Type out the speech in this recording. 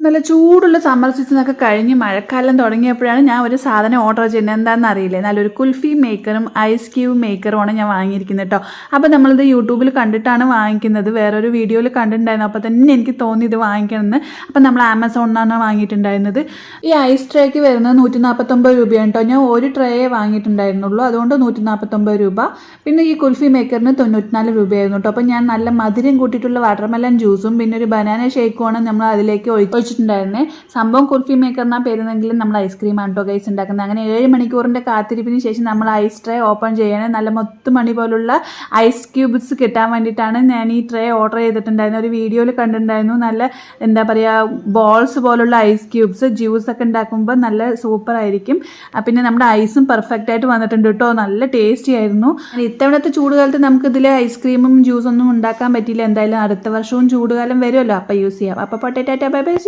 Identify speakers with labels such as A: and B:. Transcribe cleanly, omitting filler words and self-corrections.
A: നല്ല ചൂടുള്ള സമ്മർ സീസണൊക്കെ കഴിഞ്ഞ് മഴക്കാലം തുടങ്ങിയപ്പോഴാണ് ഞാൻ ഒരു സാധനം ഓർഡർ ചെയ്യുന്നത്. എന്താണെന്ന് അറിയില്ലേ, നല്ലൊരു കുൽഫി മേക്കറും ഐസ് ക്യൂബ് മേക്കറുമാണ് ഞാൻ വാങ്ങിയിരിക്കുന്നത് കേട്ടോ. അപ്പോൾ നമ്മളിത് യൂട്യൂബിൽ കണ്ടിട്ടാണ് വാങ്ങിക്കുന്നത്, വേറൊരു വീഡിയോയിൽ കണ്ടിട്ടുണ്ടായിരുന്നു. അപ്പോൾ തന്നെ എനിക്ക് തോന്നി ഇത് വാങ്ങിക്കണമെന്ന്. അപ്പോൾ നമ്മൾ ആമസോണിലാണ് വാങ്ങിയിട്ടുണ്ടായിരുന്നത്. ഈ ഐസ് ട്രേക്ക് വരുന്നത് 149 രൂപയാണ് കേട്ടോ. ഞാൻ ഒരു ട്രേയെ വാങ്ങിയിട്ടുണ്ടായിരുന്നുള്ളൂ, അതുകൊണ്ട് 149 രൂപ. പിന്നെ ഈ കുൽഫി മേക്കറിന് 94 രൂപയായിരുന്നു കേട്ടോ. അപ്പോൾ ഞാൻ നല്ല മധുരം കൂട്ടിയിട്ടുള്ള വാട്ടർമെലൺ ജ്യൂസും പിന്നെ ഒരു ബനാന ഷേക്കുമാണ് നമ്മൾ അതിലേക്ക് ഒഴിച്ചിട്ടുണ്ടായിരുന്നത്. സംഭവം കുൽഫി മേക്കർ എന്നാ പേരുന്നെങ്കിലും നമ്മൾ ഐസ്ക്രീമാണ് കേട്ടോ ഗൈസ് ഉണ്ടാക്കുന്നത്. അങ്ങനെ 7 മണിക്കൂറിൻ്റെ കാത്തിരിപ്പിന് ശേഷം നമ്മൾ ഐസ് ട്രേ ഓപ്പൺ ചെയ്യണേ. നല്ല മണി പോലുള്ള ഐസ് ക്യൂബ്സ് കിട്ടാൻ വേണ്ടിയിട്ടാണ് ഞാൻ ഈ ട്രേ ഓർഡർ ചെയ്തിട്ടുണ്ടായിരുന്നത്. ഒരു വീഡിയോയിൽ കണ്ടിട്ടുണ്ടായിരുന്നു. നല്ല എന്താ പറയുക, ബോൾസ് പോലുള്ള ഐസ് ക്യൂബ്സ് ജ്യൂസൊക്കെ ഉണ്ടാക്കുമ്പോൾ നല്ല സൂപ്പർ ആയിരിക്കും. പിന്നെ നമ്മുടെ ഐസും പെർഫെക്റ്റ് ആയിട്ട് വന്നിട്ടുണ്ട് കേട്ടോ. നല്ല ടേസ്റ്റി ആയിരുന്നു. ഇത്തവണത്തെ ചൂടുകാലത്ത് നമുക്കിതിൽ ഐസ്ക്രീമും ജ്യൂസൊന്നും ഉണ്ടാക്കാൻ പറ്റിയില്ല. എന്തായാലും അടുത്ത വർഷവും ചൂടുകാലം വരുമല്ലോ, അപ്പോൾ യൂസ് ചെയ്യാം. അപ്പോൾ പൊട്ടേറ്റാ ബൈ ബൈ.